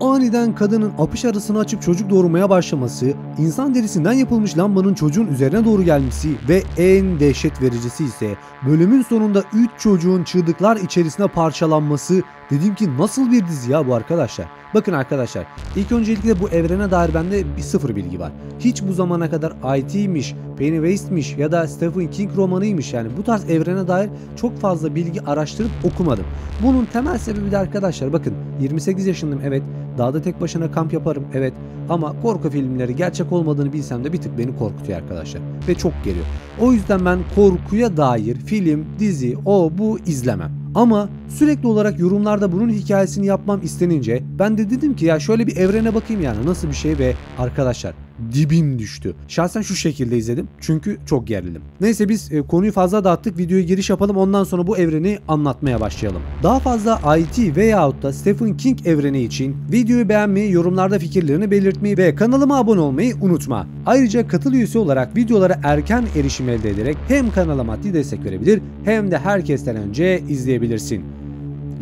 Aniden kadının apış arasını açıp çocuk doğurmaya başlaması, insan derisinden yapılmış lambanın çocuğun üzerine doğru gelmesi ve en dehşet vericisi ise bölümün sonunda 3 çocuğun çığlıklar içerisine parçalanması. Dedim ki nasıl bir dizi ya bu arkadaşlar? Bakın arkadaşlar, ilk öncelikle bu evrene dair bende bir sıfır bilgi var. Hiç bu zamana kadar IT'miş, Pennywaste'miş ya da Stephen King romanıymış, yani bu tarz evrene dair çok fazla bilgi araştırıp okumadım. Bunun temel sebebi de arkadaşlar, bakın 28 yaşındayım, evet, dağda tek başına kamp yaparım, evet, ama korku filmleri gerçek olmadığını bilsem de bir tık beni korkutuyor arkadaşlar ve çok geliyor. O yüzden ben korkuya dair film, dizi, o bu izlemem. Ama sürekli olarak yorumlarda bunun hikayesini yapmam istenince ben de dedim ki ya şöyle bir evrene bakayım, yani nasıl bir şey, ve arkadaşlar dibim düştü. Şahsen şu şekilde izledim çünkü çok gerildim. Neyse biz konuyu fazla dağıttık, videoya giriş yapalım, ondan sonra bu evreni anlatmaya başlayalım. Daha fazla IT veyahut da Stephen King evreni için videoyu beğenmeyi, yorumlarda fikirlerini belirtmeyi ve kanalıma abone olmayı unutma. Ayrıca katıl üyesi olarak videolara erken erişim elde ederek hem kanala maddi destek verebilir hem de herkesten önce izleyebilirsin.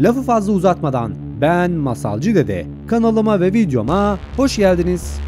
Lafı fazla uzatmadan ben Masalcı Dede, kanalıma ve videoma hoş geldiniz.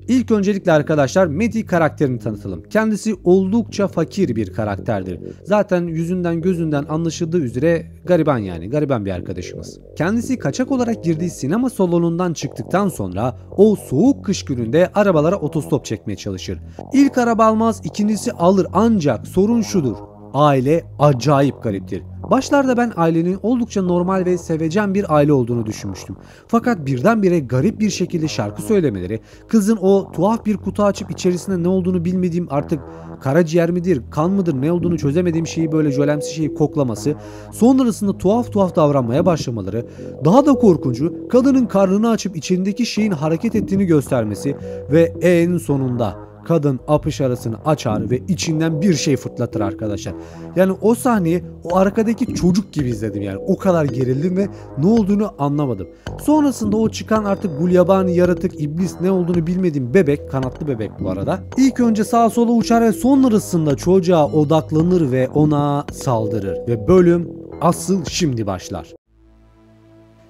İlk öncelikle arkadaşlar Matty karakterini tanıtalım. Kendisi oldukça fakir bir karakterdir. Zaten yüzünden gözünden anlaşıldığı üzere gariban, yani gariban bir arkadaşımız. Kendisi kaçak olarak girdiği sinema salonundan çıktıktan sonra o soğuk kış gününde arabalara otostop çekmeye çalışır. İlk araba almaz, ikincisi alır, ancak sorun şudur: aile acayip gariptir. Başlarda ben ailenin oldukça normal ve sevecen bir aile olduğunu düşünmüştüm. Fakat birdenbire garip bir şekilde şarkı söylemeleri, kızın o tuhaf bir kutu açıp içerisinde ne olduğunu bilmediğim, artık karaciğer midir, kan mıdır, ne olduğunu çözemediğim şeyi, böyle jölemsi şeyi koklaması, sonrasında tuhaf tuhaf davranmaya başlamaları, daha da korkuncu kadının karnını açıp içindeki şeyin hareket ettiğini göstermesi ve en sonunda kadın apış arasını açar ve içinden bir şey fırlatır arkadaşlar. Yani o sahneyi o arkadaki çocuk gibi izledim, yani o kadar gerildim ve ne olduğunu anlamadım. Sonrasında o çıkan artık gulyabani yaratık, iblis, ne olduğunu bilmediğim bebek, kanatlı bebek bu arada, İlk önce sağa sola uçar ve sonrasında çocuğa odaklanır ve ona saldırır ve bölüm asıl şimdi başlar.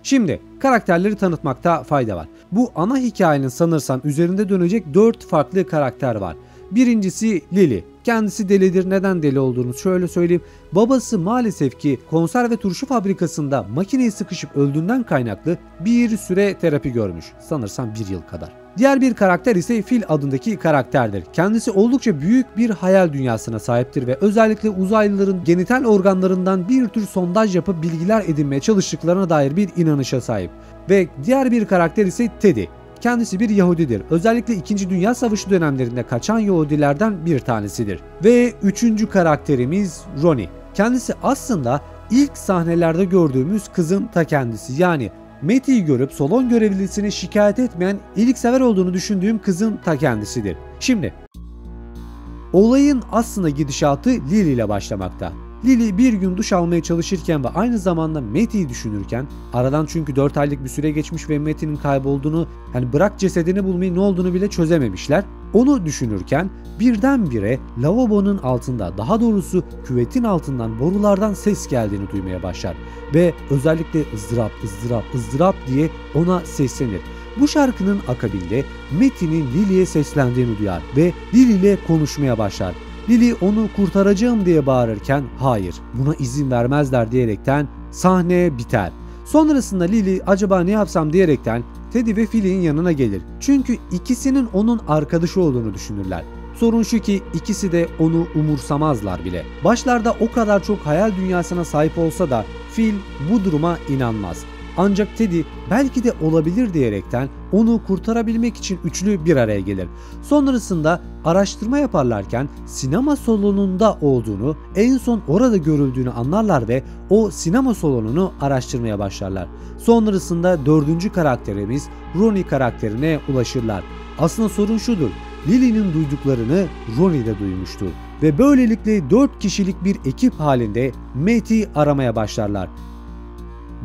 Şimdi karakterleri tanıtmakta fayda var. Bu ana hikayenin sanırsam üzerinde dönecek 4 farklı karakter var. Birincisi Lily. Kendisi delidir. Neden deli olduğunu şöyle söyleyeyim. Babası maalesef ki konserve turşu fabrikasında makineye sıkışıp öldüğünden kaynaklı bir süre terapi görmüş. Sanırsam 1 yıl kadar. Diğer bir karakter ise Phil adındaki karakterdir. Kendisi oldukça büyük bir hayal dünyasına sahiptir ve özellikle uzaylıların genital organlarından bir tür sondaj yapıp bilgiler edinmeye çalıştıklarına dair bir inanışa sahip. Ve diğer bir karakter ise Teddy. Kendisi bir Yahudidir. Özellikle 2. Dünya Savaşı dönemlerinde kaçan Yahudilerden bir tanesidir. Ve 3. karakterimiz Ronnie. Kendisi aslında ilk sahnelerde gördüğümüz kızın ta kendisi. Yani Matty'yi görüp salon görevlisini şikayet etmeyen, iyiliksever olduğunu düşündüğüm kızın ta kendisidir. Şimdi olayın aslında gidişatı Lily ile başlamakta. Lily bir gün duş almaya çalışırken ve aynı zamanda Matty'yi düşünürken, aradan çünkü 4 aylık bir süre geçmiş ve Matty'nin kaybolduğunu, yani bırak cesedini bulmayı, ne olduğunu bile çözememişler. Onu düşünürken birdenbire lavabonun altında, daha doğrusu küvetin altından, borulardan ses geldiğini duymaya başlar ve özellikle ızdırap ızdırap ızdırap diye ona seslenir. Bu şarkının akabinde Matty'nin Lily'ye seslendiğini duyar ve Lily ile konuşmaya başlar. Lily onu kurtaracağım diye bağırırken hayır, buna izin vermezler diyerekten sahne biter. Sonrasında Lily acaba ne yapsam diyerekten Teddy ve Phil'in yanına gelir. Çünkü ikisinin onun arkadaşı olduğunu düşünürler. Sorun şu ki ikisi de onu umursamazlar bile. Başlarda o kadar çok hayal dünyasına sahip olsa da Phil bu duruma inanmaz. Ancak Teddy belki de olabilir diyerekten onu kurtarabilmek için üçlü bir araya gelir. Sonrasında araştırma yaparlarken sinema salonunda olduğunu, en son orada görüldüğünü anlarlar ve o sinema salonunu araştırmaya başlarlar. Sonrasında 4. karakterimiz Ronnie karakterine ulaşırlar. Aslında sorun şudur: Lily'nin duyduklarını Ronnie de duymuştu ve böylelikle 4 kişilik bir ekip halinde Matty'yi aramaya başlarlar.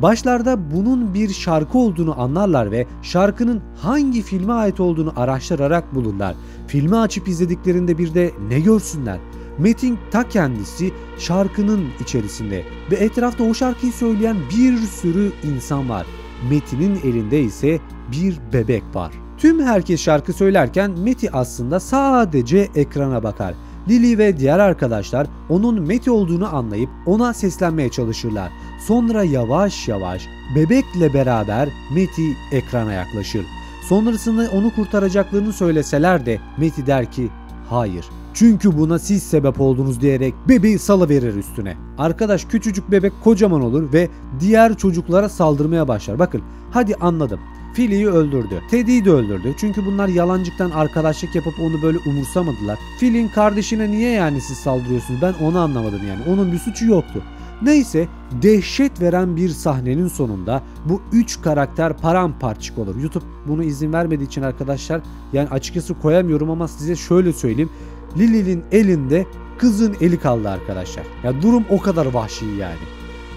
Başlarda bunun bir şarkı olduğunu anlarlar ve şarkının hangi filme ait olduğunu araştırarak bulurlar. Filmi açıp izlediklerinde bir de ne görsünler? Metin ta kendisi şarkının içerisinde ve etrafta o şarkıyı söyleyen bir sürü insan var. Matty'nin elinde ise bir bebek var. Tüm herkes şarkı söylerken Matty aslında sadece ekrana bakar. Lily ve diğer arkadaşlar onun Matty olduğunu anlayıp ona seslenmeye çalışırlar. Sonra yavaş yavaş bebekle beraber Matty ekrana yaklaşır. Sonrasında onu kurtaracaklarını söyleseler de Matty der ki hayır. Çünkü buna siz sebep oldunuz diyerek bebeği salıverir üstüne. Arkadaş küçücük bebek kocaman olur ve diğer çocuklara saldırmaya başlar. Bakın hadi anladım. Philly'yi öldürdü. Teddy'yi de öldürdü. Çünkü bunlar yalancıktan arkadaşlık yapıp onu böyle umursamadılar. Phil'in kardeşine niye yani siz saldırıyorsunuz? Ben onu anlamadım yani. Onun bir suçu yoktu. Neyse dehşet veren bir sahnenin sonunda bu 3 karakter paramparçık olur. YouTube bunu izin vermediği için arkadaşlar yani açıkçası koyamıyorum ama size şöyle söyleyeyim. Lily'nin elinde kızın eli kaldı arkadaşlar. Ya durum o kadar vahşi yani.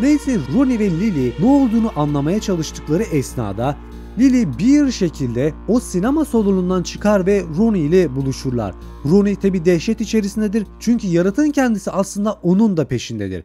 Neyse Ronnie ve Lily ne olduğunu anlamaya çalıştıkları esnada Lily bir şekilde o sinema salonundan çıkar ve Ronnie ile buluşurlar. Ronnie tabi dehşet içerisindedir çünkü yaratığın kendisi aslında onun da peşindedir.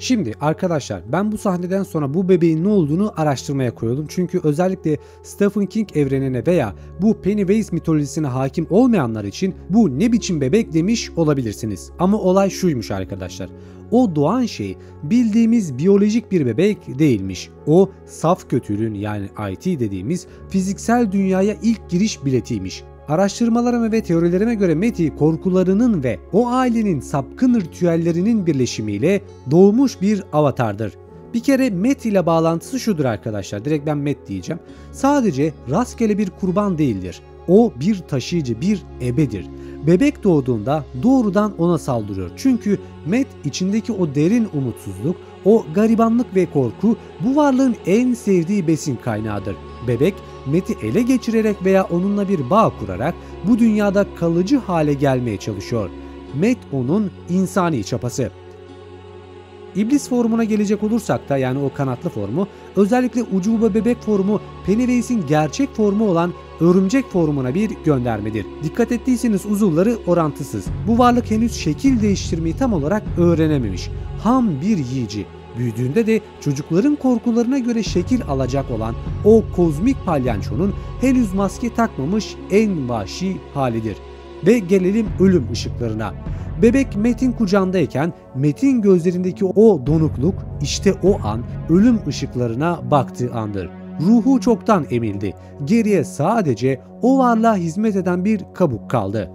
Şimdi arkadaşlar ben bu sahneden sonra bu bebeğin ne olduğunu araştırmaya koyuldum. Çünkü özellikle Stephen King evrenine veya bu Pennywise mitolojisine hakim olmayanlar için bu ne biçim bebek demiş olabilirsiniz. Ama olay şuymuş arkadaşlar. O doğan şey bildiğimiz biyolojik bir bebek değilmiş. O saf kötülüğün yani IT dediğimiz fiziksel dünyaya ilk giriş biletiymiş. Araştırmalarıma ve teorilerime göre Matty korkularının ve o ailenin sapkın ritüellerinin birleşimiyle doğmuş bir avatardır. Bir kere Matty ile bağlantısı şudur arkadaşlar. Direkt ben Matt diyeceğim. Sadece rastgele bir kurban değildir. O bir taşıyıcı, bir ebedir. Bebek doğduğunda doğrudan ona saldırıyor. Çünkü Matt içindeki o derin umutsuzluk, o garibanlık ve korku bu varlığın en sevdiği besin kaynağıdır. Bebek Matt'i ele geçirerek veya onunla bir bağ kurarak bu dünyada kalıcı hale gelmeye çalışıyor. Matt onun insani çapası. İblis formuna gelecek olursak da yani o kanatlı formu, özellikle ucube bebek formu Pennywise'in gerçek formu olan örümcek formuna bir göndermedir. Dikkat ettiyseniz uzuvları orantısız. Bu varlık henüz şekil değiştirmeyi tam olarak öğrenememiş. Ham bir yiyici. Büyüdüğünde de çocukların korkularına göre şekil alacak olan o kozmik palyançonun henüz maske takmamış en vahşi halidir. Ve gelelim ölüm ışıklarına. Bebek Matt'in kucağındayken Matt'in gözlerindeki o donukluk işte o an ölüm ışıklarına baktığı andır. Ruhu çoktan emildi. Geriye sadece o varlığa hizmet eden bir kabuk kaldı.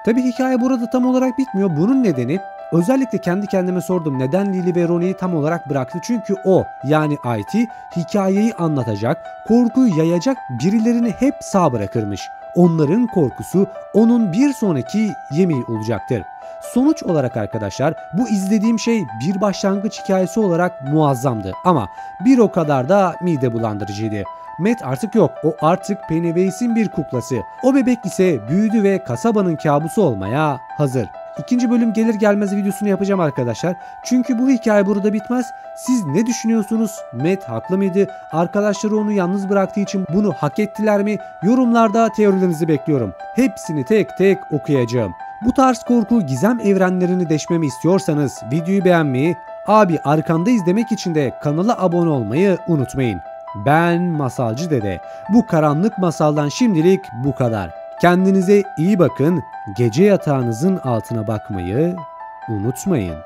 Tabi hikaye burada tam olarak bitmiyor. Bunun nedeni özellikle kendi kendime sordum neden Lily ve Ronnie'yi tam olarak bıraktı. Çünkü o yani IT hikayeyi anlatacak, korkuyu yayacak birilerini hep sağ bırakırmış. Onların korkusu onun bir sonraki yemeği olacaktır. Sonuç olarak arkadaşlar bu izlediğim şey bir başlangıç hikayesi olarak muazzamdı ama bir o kadar da mide bulandırıcıydı. Matt artık yok. O artık Pennywise'in bir kuklası. O bebek ise büyüdü ve kasabanın kabusu olmaya hazır. İkinci bölüm gelir gelmez videosunu yapacağım arkadaşlar. Çünkü bu hikaye burada bitmez. Siz ne düşünüyorsunuz? Matt haklı mıydı? Arkadaşları onu yalnız bıraktığı için bunu hak ettiler mi? Yorumlarda teorilerinizi bekliyorum. Hepsini tek tek okuyacağım. Bu tarz korku gizem evrenlerini deşmemi istiyorsanız videoyu beğenmeyi, abi arkandayız demek için de kanala abone olmayı unutmayın. Ben Masalcı Dede. Bu karanlık masaldan şimdilik bu kadar. Kendinize iyi bakın. Gece yatağınızın altına bakmayı unutmayın.